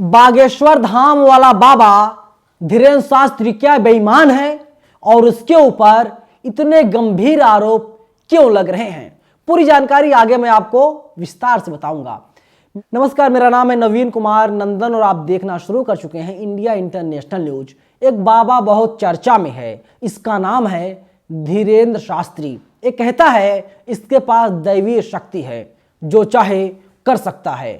बागेश्वर धाम वाला बाबा धीरेन्द्र शास्त्री क्या बेईमान है और उसके ऊपर इतने गंभीर आरोप क्यों लग रहे हैं? पूरी जानकारी आगे मैं आपको विस्तार से बताऊंगा। नमस्कार, मेरा नाम है नवीन कुमार नंदन और आप देखना शुरू कर चुके हैं इंडिया इंटरनेशनल न्यूज। एक बाबा बहुत चर्चा में है, इसका नाम है धीरेन्द्र शास्त्री। ये कहता है इसके पास दैवीय शक्ति है, जो चाहे कर सकता है।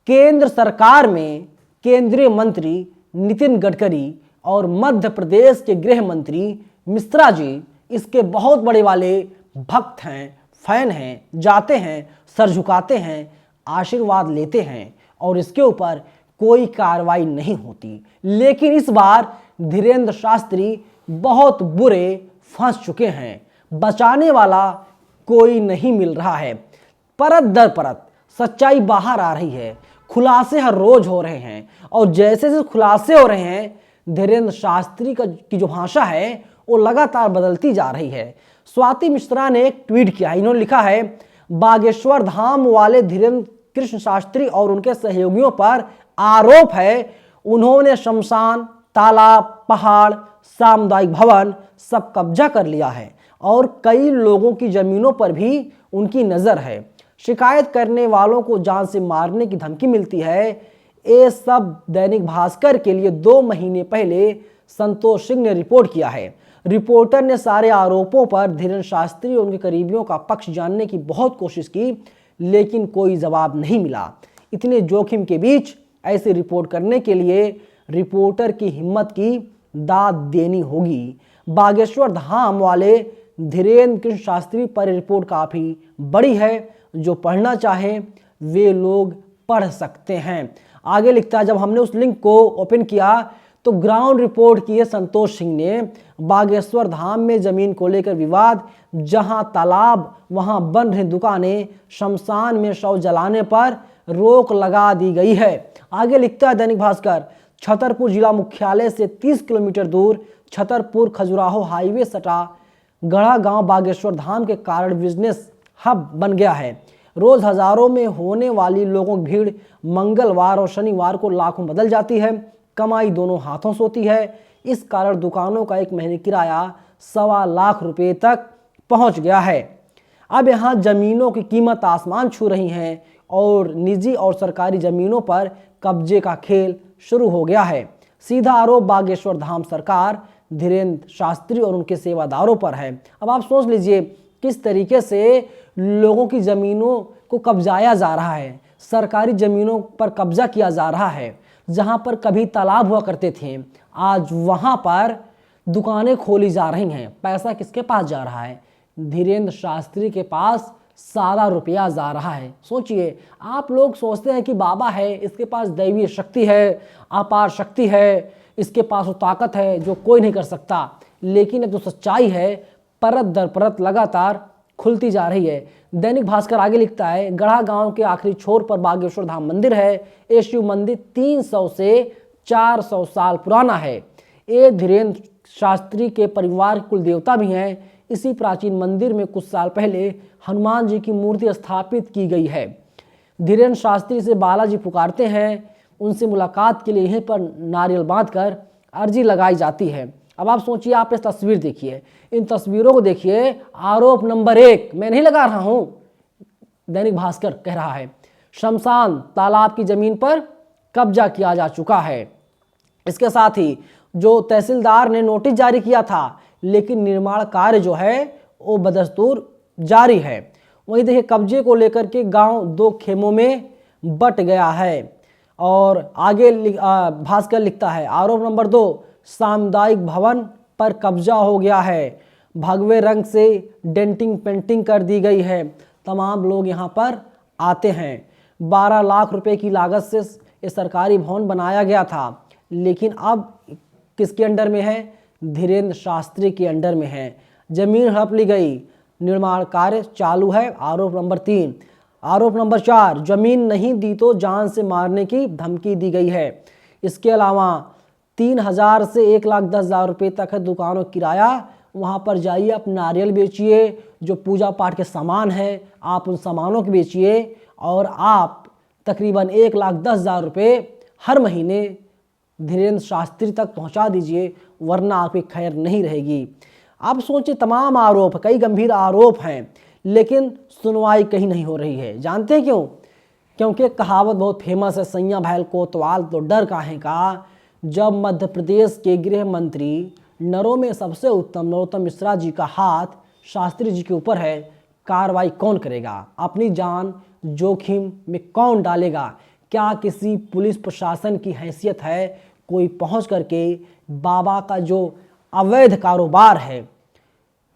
केंद्र सरकार में केंद्रीय मंत्री नितिन गडकरी और मध्य प्रदेश के गृह मंत्री मिश्रा जी इसके बहुत बड़े वाले भक्त हैं, फैन हैं, जाते हैं, सर झुकाते हैं, आशीर्वाद लेते हैं और इसके ऊपर कोई कार्रवाई नहीं होती। लेकिन इस बार धीरेन्द्र शास्त्री बहुत बुरे फंस चुके हैं, बचाने वाला कोई नहीं मिल रहा है। परत दर परत सच्चाई बाहर आ रही है, खुलासे हर रोज हो रहे हैं और जैसे जैसे खुलासे हो रहे हैं धीरेन्द्र शास्त्री की जो भाषा है वो लगातार बदलती जा रही है। स्वाति मिश्रा ने एक ट्वीट किया, इन्होंने लिखा है बागेश्वर धाम वाले धीरेन्द्र कृष्ण शास्त्री और उनके सहयोगियों पर आरोप है उन्होंने शमशान, तालाब, पहाड़, सामुदायिक भवन सब कब्जा कर लिया है और कई लोगों की जमीनों पर भी उनकी नजर है। शिकायत करने वालों को जान से मारने की धमकी मिलती है। ये सब दैनिक भास्कर के लिए 2 महीने पहले संतोष सिंह ने रिपोर्ट किया है। रिपोर्टर ने सारे आरोपों पर धीरेन्द्र शास्त्री और उनके करीबियों का पक्ष जानने की बहुत कोशिश की, लेकिन कोई जवाब नहीं मिला। इतने जोखिम के बीच ऐसी रिपोर्ट करने के लिए रिपोर्टर की हिम्मत की दाद देनी होगी। बागेश्वर धाम वाले धीरेन्द्र कृष्ण शास्त्री पर रिपोर्ट काफ़ी बड़ी है, जो पढ़ना चाहे वे लोग पढ़ सकते हैं। आगे लिखता है, जब हमने उस लिंक को ओपन किया तो ग्राउंड रिपोर्ट की है संतोष सिंह ने। बागेश्वर धाम में जमीन को लेकर विवाद, जहां तालाब वहां बन रही दुकानें, शमशान में शव जलाने पर रोक लगा दी गई है। आगे लिखता है दैनिक भास्कर, छतरपुर जिला मुख्यालय से 30 किलोमीटर दूर छतरपुर खजुराहो हाईवे सटा गढ़ा गांव बागेश्वर धाम के कारण बिजनेस हब बन गया है। रोज हजारों में होने वाली लोगों की भीड़ मंगलवार और शनिवार को लाखों बदल जाती है। कमाई दोनों हाथों से होती है। इस कारण दुकानों का एक महीने किराया 1.25 लाख रुपए तक पहुंच गया है। अब यहाँ जमीनों की कीमत आसमान छू रही हैं और निजी और सरकारी जमीनों पर कब्जे का खेल शुरू हो गया है। सीधा आरोप बागेश्वर धाम सरकार, धीरेन्द्र शास्त्री और उनके सेवादारों पर है। अब आप सोच लीजिए किस तरीके से लोगों की ज़मीनों को कब्जाया जा रहा है, सरकारी ज़मीनों पर कब्जा किया जा रहा है। जहां पर कभी तालाब हुआ करते थे, आज वहां पर दुकानें खोली जा रही हैं। पैसा किसके पास जा रहा है? धीरेन्द्र शास्त्री के पास सारा रुपया जा रहा है। सोचिए, आप लोग सोचते हैं कि बाबा है, इसके पास दैवीय शक्ति है, अपार शक्ति है, इसके पास वो ताकत है जो कोई नहीं कर सकता। लेकिन अब जो सच्चाई है परत दर परत लगातार खुलती जा रही है। दैनिक भास्कर आगे लिखता है, गढ़ा गांव के आखिरी छोर पर बागेश्वर धाम मंदिर है। ये शिव मंदिर 300 से 400 साल पुराना है। ये धीरेन्द्र शास्त्री के परिवार के कुल देवता भी हैं। इसी प्राचीन मंदिर में कुछ साल पहले हनुमान जी की मूर्ति स्थापित की गई है। धीरेन्द्र शास्त्री से बालाजी पुकारते हैं, उनसे मुलाकात के लिए यहीं पर नारियल बांधकर अर्जी लगाई जाती है। अब आप सोचिए, आप इस तस्वीर देखिए, इन तस्वीरों को देखिए। आरोप नंबर 1 मैं नहीं लगा रहा हूं, दैनिक भास्कर कह रहा है, शमशान तालाब की जमीन पर कब्जा किया जा चुका है। इसके साथ ही जो तहसीलदार ने नोटिस जारी किया था, लेकिन निर्माण कार्य जो है वो बदस्तूर जारी है। वहीं देखिए, कब्जे को लेकर के गांव 2 खेमों में बट गया है। और आगे भास्कर लिखता है, आरोप नंबर 2, सामुदायिक भवन पर कब्जा हो गया है। भगवे रंग से डेंटिंग पेंटिंग कर दी गई है। तमाम लोग यहाँ पर आते हैं। 12 लाख रुपए की लागत से ये सरकारी भवन बनाया गया था, लेकिन अब किसके अंडर में है? धीरेन्द्र शास्त्री के अंडर में है। जमीन हड़प ली गई, निर्माण कार्य चालू है। आरोप नंबर 3। आरोप नंबर 4, जमीन नहीं दी तो जान से मारने की धमकी दी गई है। इसके अलावा 3000 से 1,10,000 रुपये तक है दुकानों किराया। वहाँ पर जाइए, आप नारियल बेचिए, जो पूजा पाठ के सामान है आप उन सामानों को बेचिए और आप तकरीबन 1,10,000 रुपये हर महीने धीरेन्द्र शास्त्री तक पहुंचा दीजिए, वरना आपकी खैर नहीं रहेगी। आप सोचिए, तमाम आरोप, कई गंभीर आरोप हैं, लेकिन सुनवाई कहीं नहीं हो रही है। जानते हैं क्यों? क्योंकि कहावत बहुत फेमस है, सैया भैल कोतवाल तो डर काहे का। जब मध्य प्रदेश के गृह मंत्री नरों में सबसे उत्तम नरोत्तम मिश्रा जी का हाथ शास्त्री जी के ऊपर है, कार्रवाई कौन करेगा? अपनी जान जोखिम में कौन डालेगा? क्या किसी पुलिस प्रशासन की हैसियत है कोई पहुंच करके बाबा का जो अवैध कारोबार है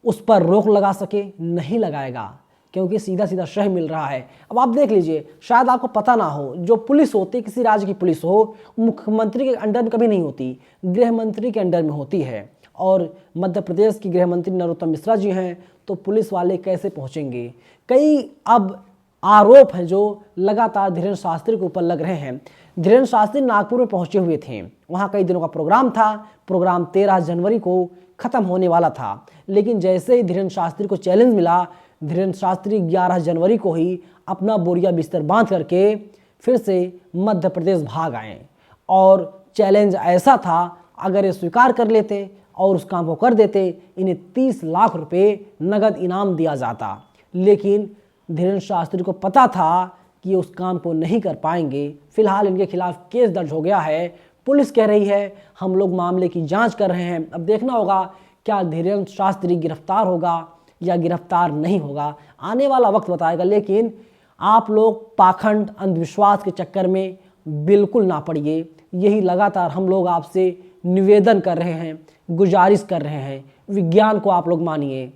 उस पर रोक लगा सके? नहीं लगाएगा, क्योंकि सीधा सीधा शह मिल रहा है। अब आप देख लीजिए, शायद आपको पता ना हो, जो पुलिस होती, किसी राज्य की पुलिस हो, मुख्यमंत्री के अंडर में कभी नहीं होती, गृह मंत्री के अंडर में होती है। और मध्य प्रदेश की गृह मंत्री नरोत्तम मिश्रा जी हैं, तो पुलिस वाले कैसे पहुंचेंगे? कई अब आरोप हैं जो लगातार धीरेन्द्र शास्त्री के ऊपर लग रहे हैं। धीरेन्द्र शास्त्री नागपुर में पहुंचे हुए थे, वहां कई दिनों का प्रोग्राम था। प्रोग्राम 13 जनवरी को खत्म होने वाला था, लेकिन जैसे ही धीरेन्द्र शास्त्री को चैलेंज मिला, धीरेन्द्र शास्त्री 11 जनवरी को ही अपना बोरिया बिस्तर बांध करके फिर से मध्य प्रदेश भाग आए। और चैलेंज ऐसा था, अगर ये स्वीकार कर लेते और उस काम को कर देते, इन्हें 30 लाख रुपए नगद इनाम दिया जाता। लेकिन धीरेन्द्र शास्त्री को पता था कि उस काम को नहीं कर पाएंगे। फिलहाल इनके खिलाफ केस दर्ज हो गया है। पुलिस कह रही है हम लोग मामले की जांच कर रहे हैं। अब देखना होगा क्या धीरेन्द्र शास्त्री गिरफ्तार होगा या गिरफ्तार नहीं होगा, आने वाला वक्त बताएगा। लेकिन आप लोग पाखंड अंधविश्वास के चक्कर में बिल्कुल ना पड़िए, यही लगातार हम लोग आपसे निवेदन कर रहे हैं, गुजारिश कर रहे हैं। विज्ञान को आप लोग मानिए।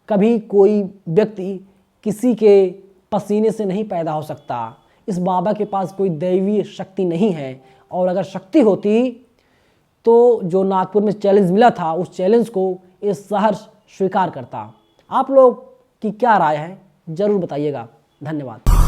कभी कोई व्यक्ति किसी के पसीने से नहीं पैदा हो सकता। इस बाबा के पास कोई दैवीय शक्ति नहीं है, और अगर शक्ति होती तो जो नागपुर में चैलेंज मिला था, उस चैलेंज को इस शहर स्वीकार करता। आप लोग की क्या राय है, जरूर बताइएगा। धन्यवाद।